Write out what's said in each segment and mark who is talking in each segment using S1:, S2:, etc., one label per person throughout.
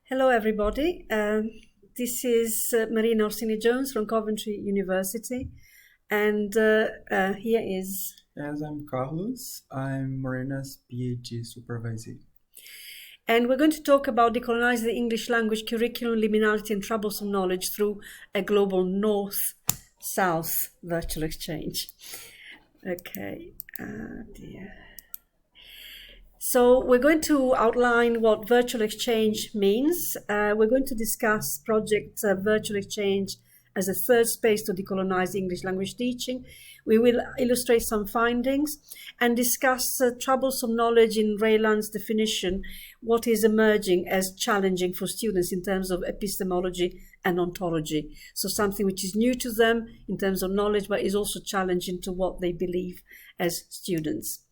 S1: Hello, everybody. This is Marina Orsini-Jones from Coventry University, and here is...
S2: As I'm Carlos, I'm Marina's PhD supervisor.
S1: And we're going to talk about decolonizing the English language curriculum, liminality, and troublesome knowledge through a global north-south virtual exchange. Okay, dear. So we're going to outline what virtual exchange means. We're going to discuss project virtual exchange as a third space to decolonize English language teaching. We will illustrate some findings and discuss troublesome knowledge in Rayland's definition, what is emerging as challenging for students in terms of epistemology and ontology. So something which is new to them in terms of knowledge, but is also challenging to what they believe as students.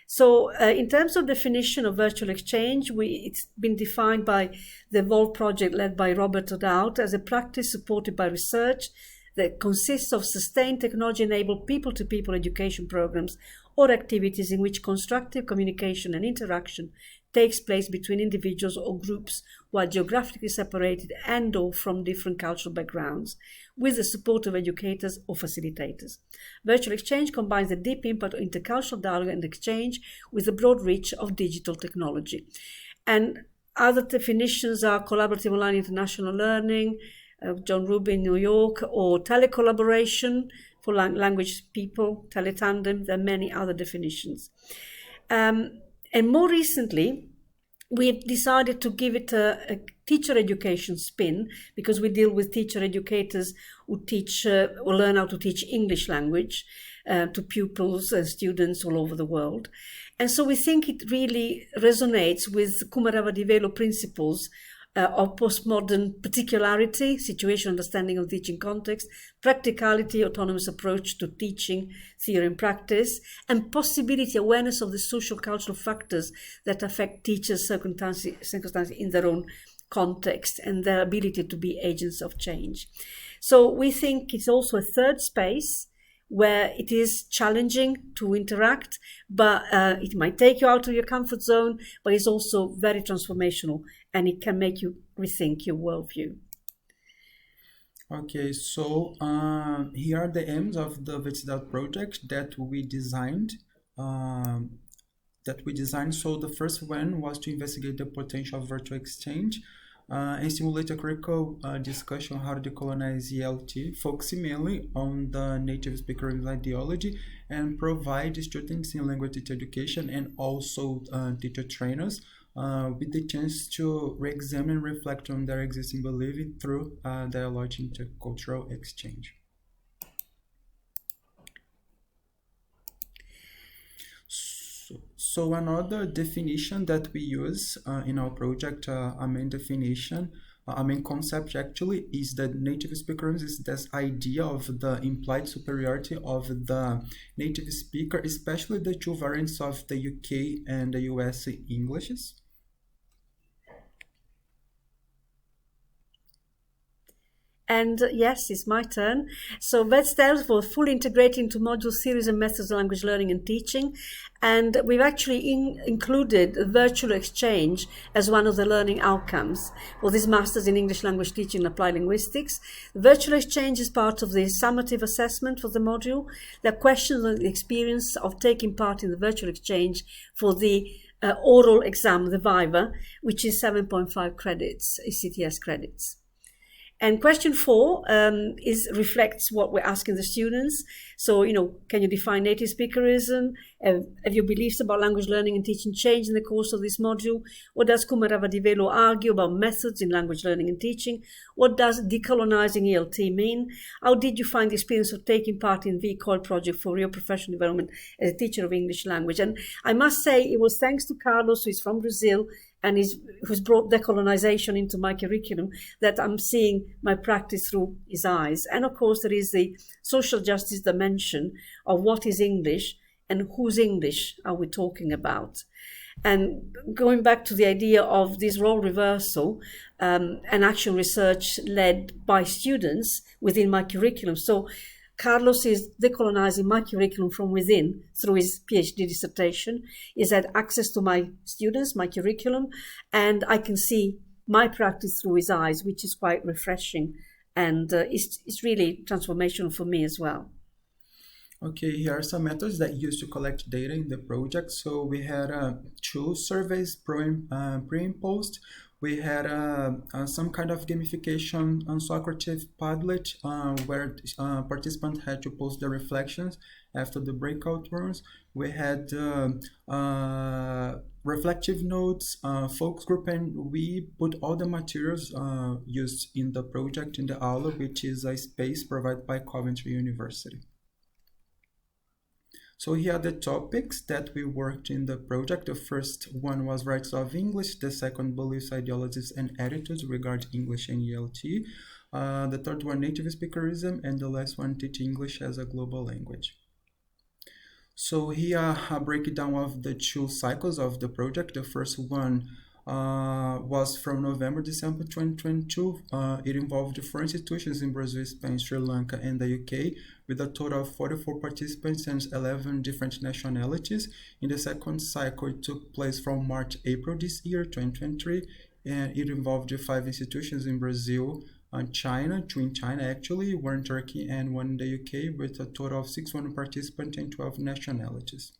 S1: So in terms of definition of virtual exchange, it's been defined by the Evolve project led by Robert O'Dowd as a practice supported by research that consists of sustained technology-enabled people-to-people education programs or activities in which constructive communication and interaction takes place between individuals or groups who are geographically separated and or from different cultural backgrounds, with the support of educators or facilitators. Virtual exchange combines the deep impact of intercultural dialogue and exchange with the broad reach of digital technology. And other definitions are collaborative online international learning, John Rubin, New York, or telecollaboration for language people, teletandem. There are many other definitions. And more recently, we've decided to give it a teacher education spin because we deal with teacher educators who teach or learn how to teach English language to pupils and students all over the world. And so we think it really resonates with Kumaravadivelo principles of postmodern particularity, situation understanding of teaching context, practicality, autonomous approach to teaching, theory and practice, and possibility awareness of the social cultural factors that affect teachers' circumstances in their own context and their ability to be agents of change. So we think it's also a third space where it is challenging to interact, but it might take you out of your comfort zone, but it's also very transformational and it can make you rethink your worldview.
S2: Okay, so here are the aims of the Vetsidal project that we designed. So the first one was to investigate the potential of virtual exchange and stimulate a critical discussion on how to decolonize ELT, focusing mainly on the native speaker ideology and provide students in language teacher education and also teacher trainers with the chance to re-examine and reflect on their existing belief through dialogue intercultural exchange. So another definition that we use in our project, a main concept actually, is that native speakers is this idea of the implied superiority of the native speaker, especially the two variants of the UK and the US Englishes.
S1: And yes, it's my turn. So VET stands for fully integrated into module theories and methods of language learning and teaching. And we've actually included virtual exchange as one of the learning outcomes for this Masters in English Language Teaching and Applied Linguistics. Virtual exchange is part of the summative assessment for the module. There are questions on the experience of taking part in the virtual exchange for the oral exam, the Viva, which is 7.5 credits, CTS credits. And question 4 reflects what we're asking the students. So, can you define native speakerism? Have your beliefs about language learning and teaching changed in the course of this module? What does Kumaravadivelo argue about methods in language learning and teaching? What does decolonizing ELT mean? How did you find the experience of taking part in the VCOL project for your professional development as a teacher of English language? And I must say it was thanks to Carlos, who is from Brazil, and who's brought decolonization into my curriculum, that I'm seeing my practice through his eyes. And of course, there is the social justice dimension of what is English and whose English are we talking about. And going back to the idea of this role reversal and action research led by students within my curriculum. So Carlos is decolonizing my curriculum from within through his PhD dissertation. He's had access to my students, my curriculum, and I can see my practice through his eyes, which is quite refreshing, and it's really transformational for me as well.
S2: Okay, here are some methods that used to collect data in the project. So we had two surveys, pre and post. We had some kind of gamification on Socrative Padlet, where participants had to post their reflections after the breakout rooms. We had reflective notes, focus group, and we put all the materials used in the project in the aula, which is a space provided by Coventry University. So here are the topics that we worked in the project. The first one was rights of English, the second beliefs, ideologies, and attitudes regarding English and ELT. The third one, native speakerism, and the last one, teach English as a global language. So here a breakdown of the two cycles of the project. The first one was from November, December 2022. It involved 4 institutions in Brazil, Spain, Sri Lanka, and the UK, with a total of 44 participants and 11 different nationalities. In the second cycle, it took place from March, April this year, 2023, and it involved 5 institutions in Brazil, China, 2 in China actually, 1 in Turkey, and 1 in the UK, with a total of 61 participants and 12 nationalities.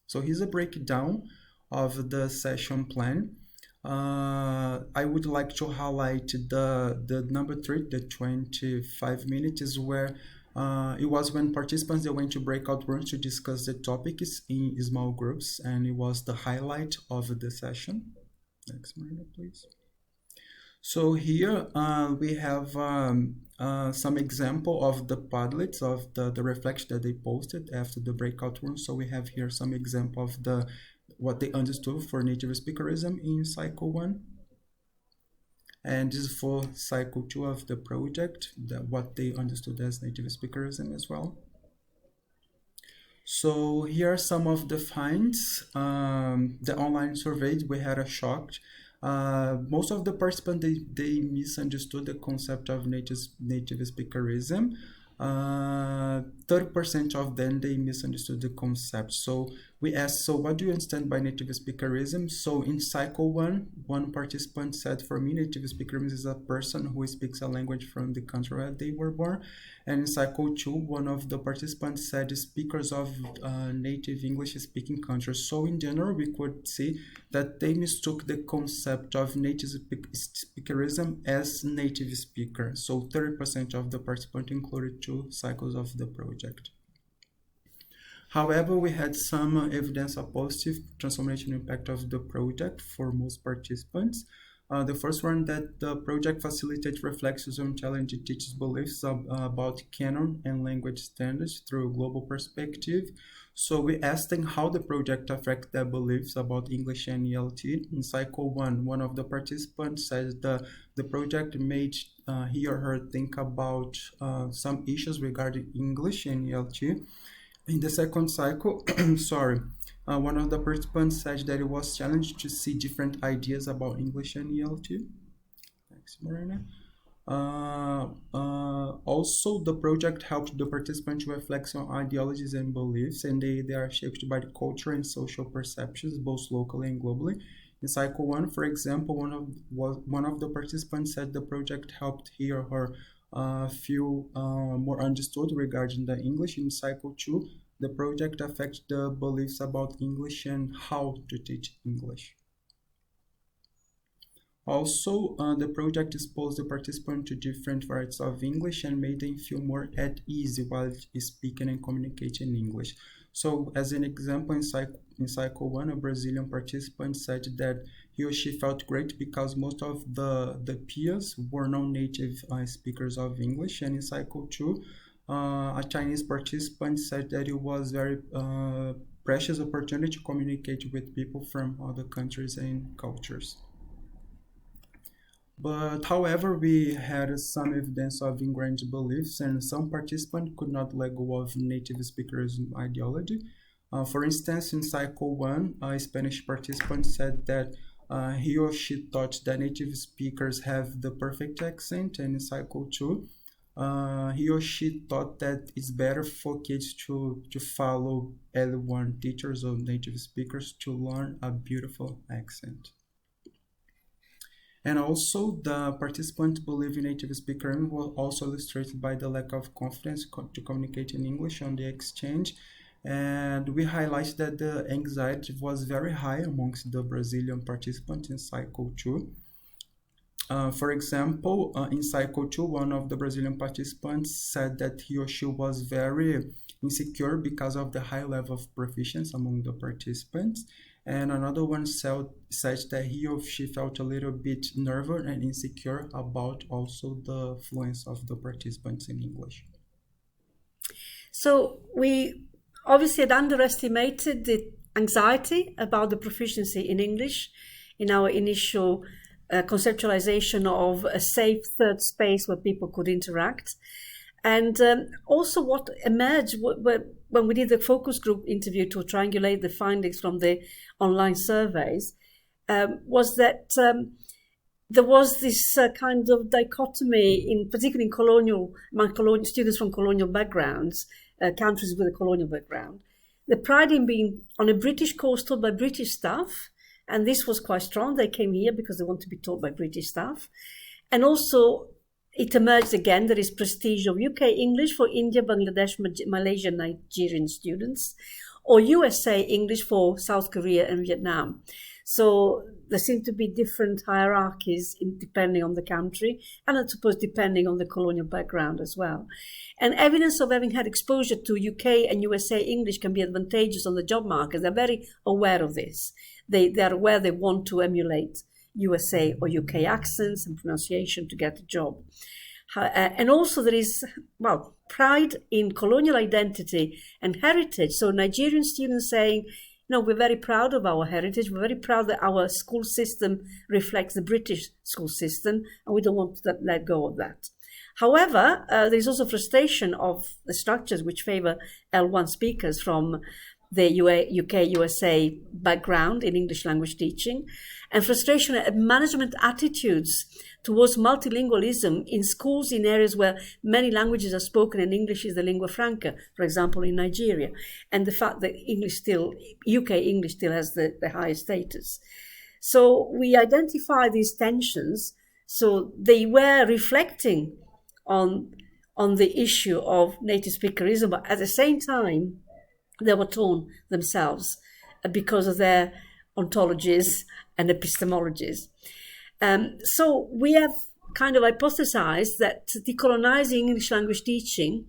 S2: So here's a breakdown of the session plan. I would like to highlight the number 3, the 25 minutes, is where it was when participants they went to breakout rooms to discuss the topics in small groups, and it was the highlight of the session. Next minute, please. So here we have some example of the Padlets, of the reflection that they posted after the breakout room. So we have here some example of what they understood for native speakerism in cycle 1. And this is for cycle 2 of the project, what they understood as native speakerism as well. So here are some of the finds. The online surveys, we had a shock. Most of the participants, they misunderstood the concept of native speakerism. 30% of them, they misunderstood the concept. So we asked, so what do you understand by native speakerism? So in cycle 1, one participant said, for me, native speakerism is a person who speaks a language from the country where they were born. And in cycle 2, one of the participants said speakers of native English speaking countries. So in general, we could see that they mistook the concept of native speakerism as native speaker. So 30% of the participants included 2 cycles of the project. However, we had some evidence of positive transformation impact of the project for most participants. The first one, that the project facilitates reflections on challenging teachers' beliefs about canon and language standards through a global perspective. So we asked them how the project affects their beliefs about English and ELT. In cycle 1, one of the participants said the project made he or her think about some issues regarding English and ELT. In the second cycle, one of the participants said that it was challenged to see different ideas about English and ELT. Thanks, Marina. Also, the project helped the participants to reflect on ideologies and beliefs, and they are shaped by the culture and social perceptions, both locally and globally. In cycle 1, for example, one of the participants said the project helped he or her feel more understood regarding the English. In cycle 2, the project affects the beliefs about English and how to teach English. Also, the project exposed the participant to different varieties of English and made them feel more at ease while speaking and communicating in English. So, as an example, in cycle 1, a Brazilian participant said that he or she felt great because most of the peers were non-native speakers of English. And in cycle 2, a Chinese participant said that it was very precious opportunity to communicate with people from other countries and cultures. But however, we had some evidence of ingrained beliefs, and some participants could not let go of native speakerism ideology. For instance, in cycle 1, a Spanish participant said that he or she thought that native speakers have the perfect accent, and in cycle 2, he or she thought that it's better for kids to follow L1 teachers or native speakers to learn a beautiful accent. And also, the participants believe in native speaker was also illustrated by the lack of confidence to communicate in English on the exchange. And we highlight that the anxiety was very high amongst the Brazilian participants in Cycle 2. For example, in Cycle 2, one of the Brazilian participants said that he or she was very insecure because of the high level of proficiency among the participants. And another one said that he or she felt a little bit nervous and insecure about also the fluency of the participants in English.
S1: So we obviously had underestimated the anxiety about the proficiency in English in our initial conceptualization of a safe third space where people could interact. And also what emerged when we did the focus group interview to triangulate the findings from the online surveys was that there was this kind of dichotomy, particularly in students from colonial backgrounds, countries with a colonial background. The pride in being on a British course taught by British staff, and this was quite strong. They came here because they want to be taught by British staff. And also, it emerged again, there is prestige of UK English for India, Bangladesh, Malaysia, Nigerian students, or USA English for South Korea and Vietnam. So there seem to be different hierarchies depending on the country, and I suppose depending on the colonial background as well. And evidence of having had exposure to UK and USA English can be advantageous on the job market. They're very aware of this. They are aware they want to emulate USA or UK accents and pronunciation to get a job. And also there is, pride in colonial identity and heritage. So Nigerian students saying, no, we're very proud of our heritage. We're very proud that our school system reflects the British school system, and we don't want to let go of that. However, there's also frustration of the structures which favor L1 speakers from the UK, USA background in English language teaching, and frustration at management attitudes towards multilingualism in schools in areas where many languages are spoken and English is the lingua franca, for example, in Nigeria, and the fact that UK English still has the highest status. So we identify these tensions, so they were reflecting on the issue of native speakerism, but at the same time, they were torn themselves because of their ontologies and epistemologies. So we have kind of hypothesized that decolonizing English language teaching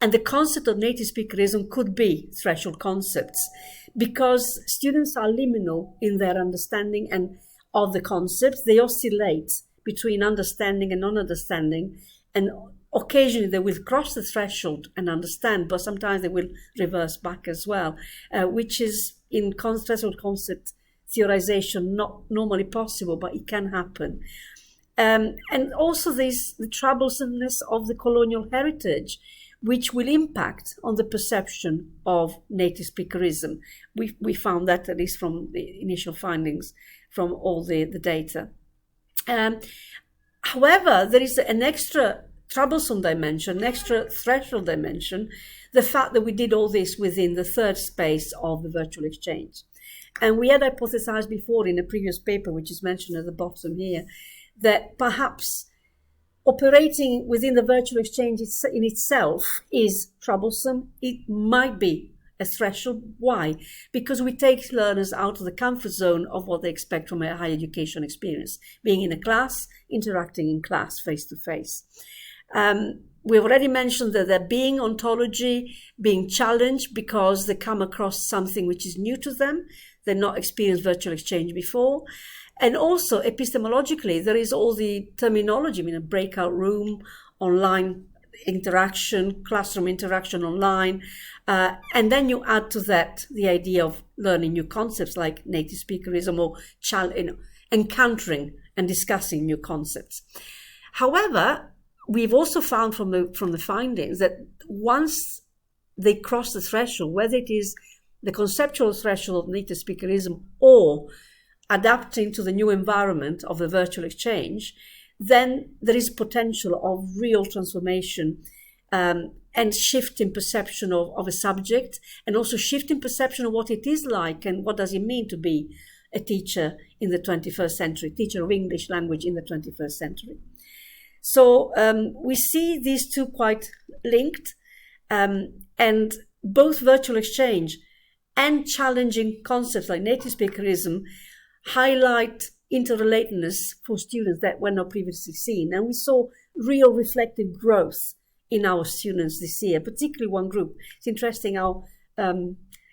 S1: and the concept of native speakerism could be threshold concepts because students are liminal in their understanding and of the concepts. They oscillate between understanding and non-understanding, and occasionally they will cross the threshold and understand, but sometimes they will reverse back as well, which is in threshold concept theorization not normally possible, but it can happen. And also there's the troublesomeness of the colonial heritage, which will impact on the perception of native speakerism. We found that at least from the initial findings from all the data. However, there is an extra troublesome dimension, an extra threshold dimension, the fact that we did all this within the third space of the virtual exchange. And we had hypothesized before in a previous paper, which is mentioned at the bottom here, that perhaps operating within the virtual exchange in itself is troublesome. It might be a threshold. Why? Because we take learners out of the comfort zone of what they expect from a higher education experience, being in a class, interacting in class face to face. We've already mentioned that they're being ontology, being challenged because they come across something which is new to them. They've not experienced virtual exchange before. And also epistemologically, there is all the terminology, a breakout room, online interaction, classroom interaction online. And then you add to that the idea of learning new concepts like native speakerism or encountering and discussing new concepts. However, we've also found from the findings that once they cross the threshold, whether it is the conceptual threshold of native speakerism or adapting to the new environment of the virtual exchange, then there is potential of real transformation and shift in perception of a subject, and also shift in perception of what it is like and what does it mean to be a teacher in the 21st century, teacher of English language in the 21st century. So we see these two quite linked, and both virtual exchange and challenging concepts like native speakerism highlight interrelatedness for students that were not previously seen. And we saw real reflective growth in our students this year, particularly one group. It's interesting how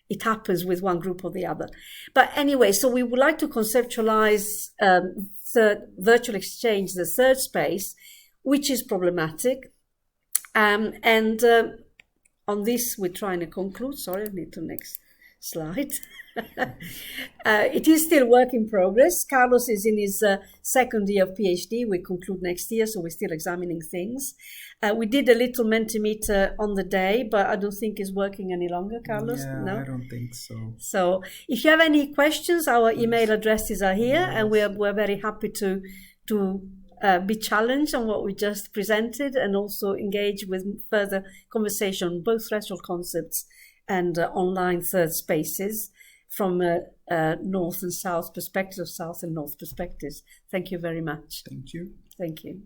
S1: it happens with one group or the other. But anyway, so we would like to conceptualize virtual exchange, the third space, which is problematic. And on this, we're trying to conclude. Sorry, I need the next slide. It is still work in progress. Carlos is in his second year of PhD. We conclude next year, so we're still examining things. We did a little Mentimeter on the day, but I don't think it's working any longer, Carlos.
S2: Yeah,
S1: no?
S2: I don't think so.
S1: So if you have any questions, our email addresses are here, and we're very happy to be challenged on what we just presented, and also engage with further conversation on both threshold concepts and online third spaces from north and south perspectives, south and north perspectives. Thank you very much.
S2: Thank you.
S1: Thank you.